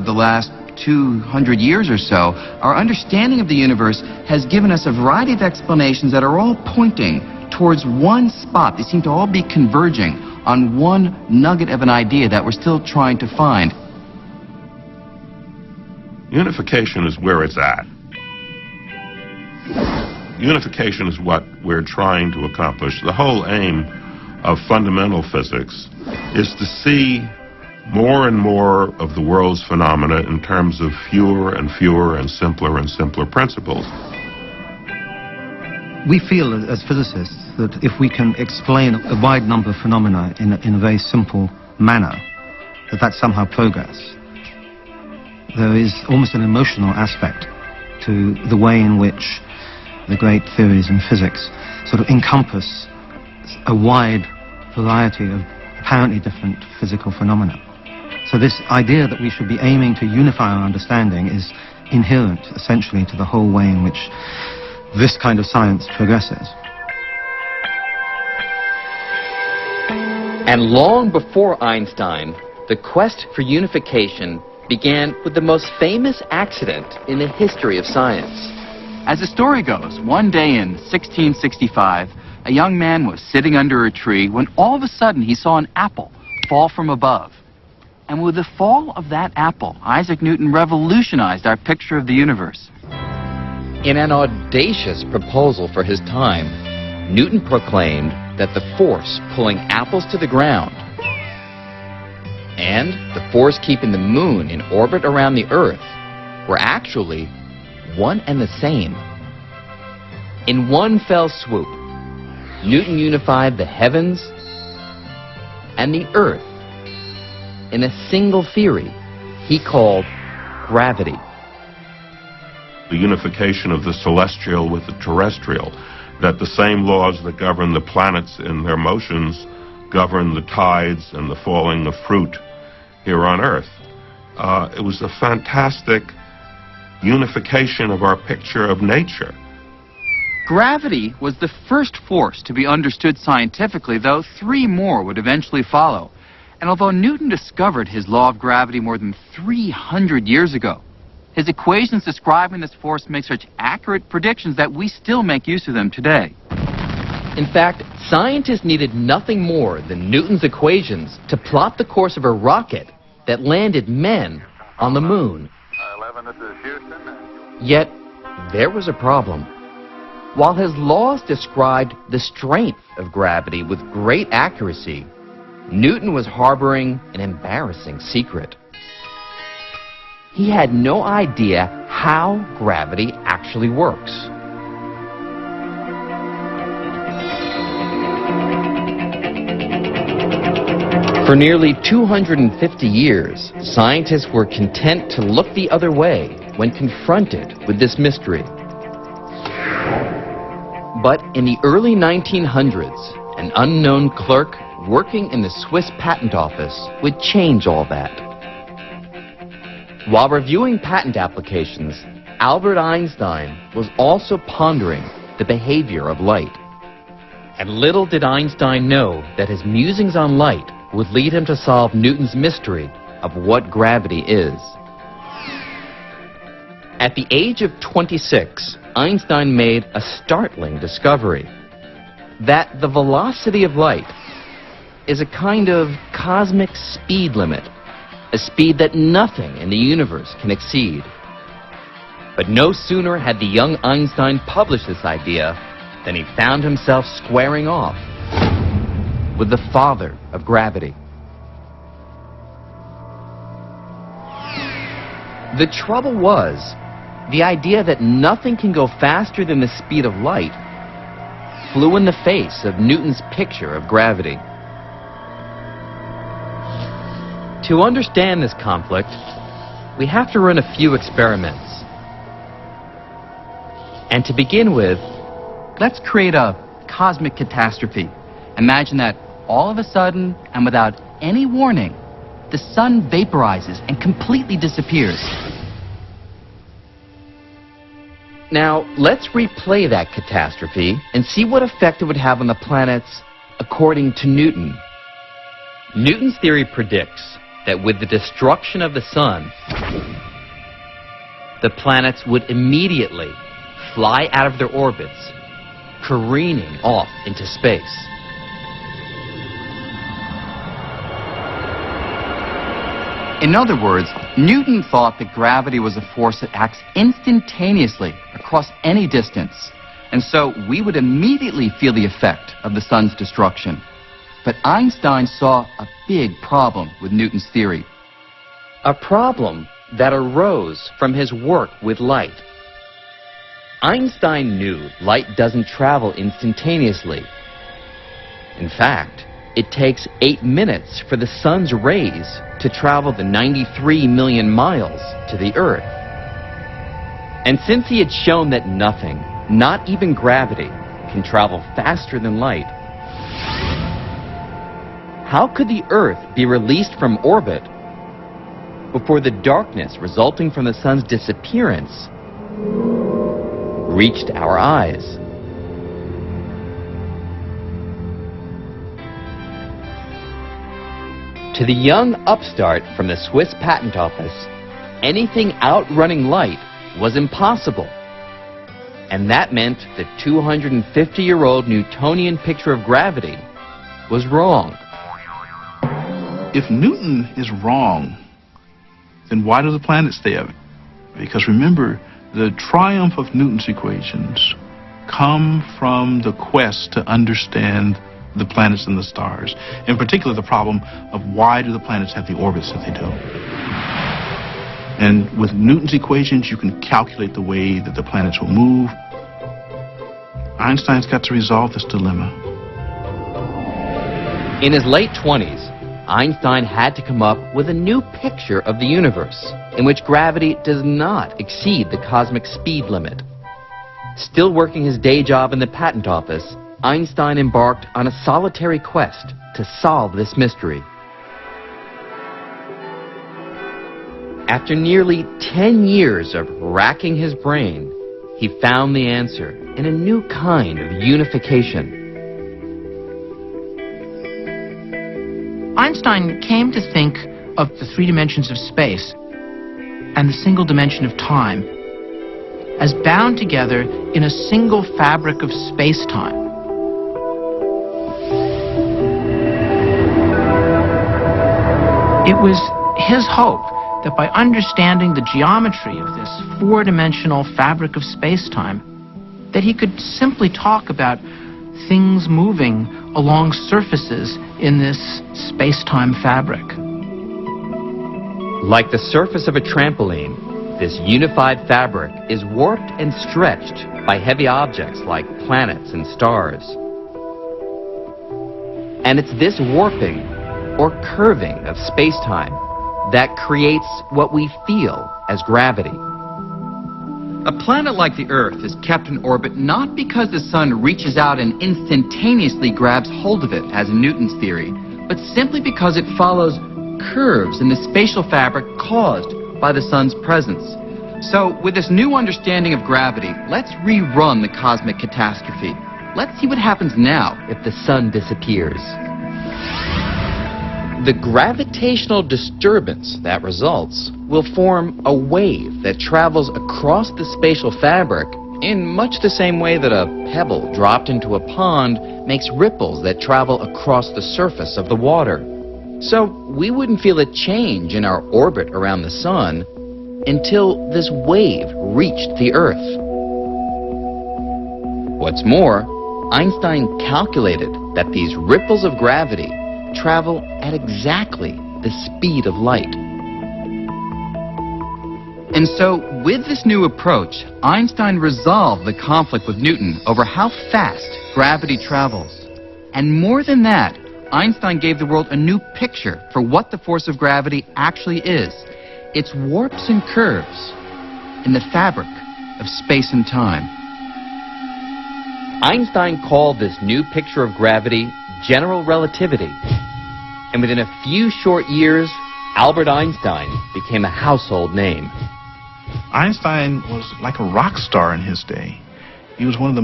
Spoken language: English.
of the last 200 years or so, our understanding of the universe has given us a variety of explanations that are all pointing towards one spot. They seem to all be converging on one nugget of an idea that we're still trying to find. Unification is where it's at. Unification is what we're trying to accomplish. The whole aim of fundamental physics is to see more and more of the world's phenomena in terms of fewer and fewer and simpler principles. We feel as physicists that if we can explain a wide number of phenomena in a very simple manner, that's somehow progress. There is almost an emotional aspect to the way in which the great theories in physics sort of encompass a wide variety of apparently different physical phenomena. So this idea that we should be aiming to unify our understanding is inherent, essentially, to the whole way in which this kind of science progresses. And long before Einstein, the quest for unification began with the most famous accident in the history of science. As the story goes, one day in 1665, a young man was sitting under a tree when all of a sudden he saw an apple fall from above. And with the fall of that apple, Isaac Newton revolutionized our picture of the universe. In an audacious proposal for his time, Newton proclaimed that the force pulling apples to the ground and the force keeping the moon in orbit around the Earth were actually one and the same. In one fell swoop, Newton unified the heavens and the Earth in a single theory he called gravity. The unification of the celestial with the terrestrial, that the same laws that govern the planets in their motions govern the tides and the falling of fruit here on Earth. It was a fantastic unification of our picture of nature. Gravity was the first force to be understood scientifically, though three more would eventually follow. And although Newton discovered his law of gravity more than 300 years ago, his equations describing this force make such accurate predictions that we still make use of them today. In fact, scientists needed nothing more than Newton's equations to plot the course of a rocket that landed men on the moon. 11, this is Houston. Yet, there was a problem. While his laws described the strength of gravity with great accuracy, Newton was harboring an embarrassing secret. He had no idea how gravity actually works. For nearly 250 years, scientists were content to look the other way when confronted with this mystery. But in the early 1900s, an unknown clerk working in the Swiss patent office would change all that. While reviewing patent applications, Albert Einstein was also pondering the behavior of light. And little did Einstein know that his musings on light would lead him to solve Newton's mystery of what gravity is. At the age of 26, Einstein made a startling discovery: that the velocity of light is a kind of cosmic speed limit, a speed that nothing in the universe can exceed. But no sooner had the young Einstein published this idea than he found himself squaring off with the father of gravity. The trouble was, the idea that nothing can go faster than the speed of light flew in the face of Newton's picture of gravity. To understand this conflict, we have to run a few experiments. And to begin with, let's create a cosmic catastrophe. Imagine that all of a sudden, and without any warning, the sun vaporizes and completely disappears. Now, let's replay that catastrophe and see what effect it would have on the planets according to Newton. Newton's theory predicts that with the destruction of the sun, the planets would immediately fly out of their orbits, careening off into space. In other words, Newton thought that gravity was a force that acts instantaneously across any distance, and so we would immediately feel the effect of the sun's destruction. But Einstein saw a big problem with Newton's theory. A problem that arose from his work with light. Einstein knew light doesn't travel instantaneously. In fact, it takes 8 minutes for the sun's rays to travel the 93 million miles to the Earth. And since he had shown that nothing, not even gravity, can travel faster than light, how could the Earth be released from orbit before the darkness resulting from the sun's disappearance reached our eyes? To the young upstart from the Swiss patent office, anything outrunning light was impossible. And that meant the 250-year-old Newtonian picture of gravity was wrong. If Newton is wrong, then why do the planets stay up? Because remember, the triumph of Newton's equations come from the quest to understand the planets and the stars. In particular, the problem of why do the planets have the orbits that they do. And with Newton's equations, you can calculate the way that the planets will move. Einstein's got to resolve this dilemma. In his late 20s, Einstein had to come up with a new picture of the universe in which gravity does not exceed the cosmic speed limit. Still working his day job in the patent office, Einstein embarked on a solitary quest to solve this mystery. After nearly 10 years of racking his brain, he found the answer in a new kind of unification. Einstein came to think of the 3 dimensions of space and the single dimension of time as bound together in a single fabric of space-time. It was his hope that by understanding the geometry of this 4-dimensional fabric of space-time, that he could simply talk about things moving along surfaces in this space-time fabric. Like the surface of a trampoline, this unified fabric is warped and stretched by heavy objects like planets and stars. And it's this warping or curving of space-time that creates what we feel as gravity. A planet like the Earth is kept in orbit not because the sun reaches out and instantaneously grabs hold of it, as in Newton's theory, but simply because it follows curves in the spatial fabric caused by the sun's presence. So, with this new understanding of gravity, let's rerun the cosmic catastrophe. Let's see what happens now If the sun disappears. The gravitational disturbance that results will form a wave that travels across the spatial fabric in much the same way that a pebble dropped into a pond makes ripples that travel across the surface of the water. So we wouldn't feel a change in our orbit around the sun until this wave reached the Earth. What's more, Einstein calculated that these ripples of gravity travel at exactly the speed of light. And so, with this new approach, Einstein resolved the conflict with Newton over how fast gravity travels. And more than that, Einstein gave the world a new picture for what the force of gravity actually is. It's warps and curves in the fabric of space and time. Einstein called this new picture of gravity general relativity. And within a few short years, Albert Einstein became a household name. Einstein was like a rock star in his day. He was one of the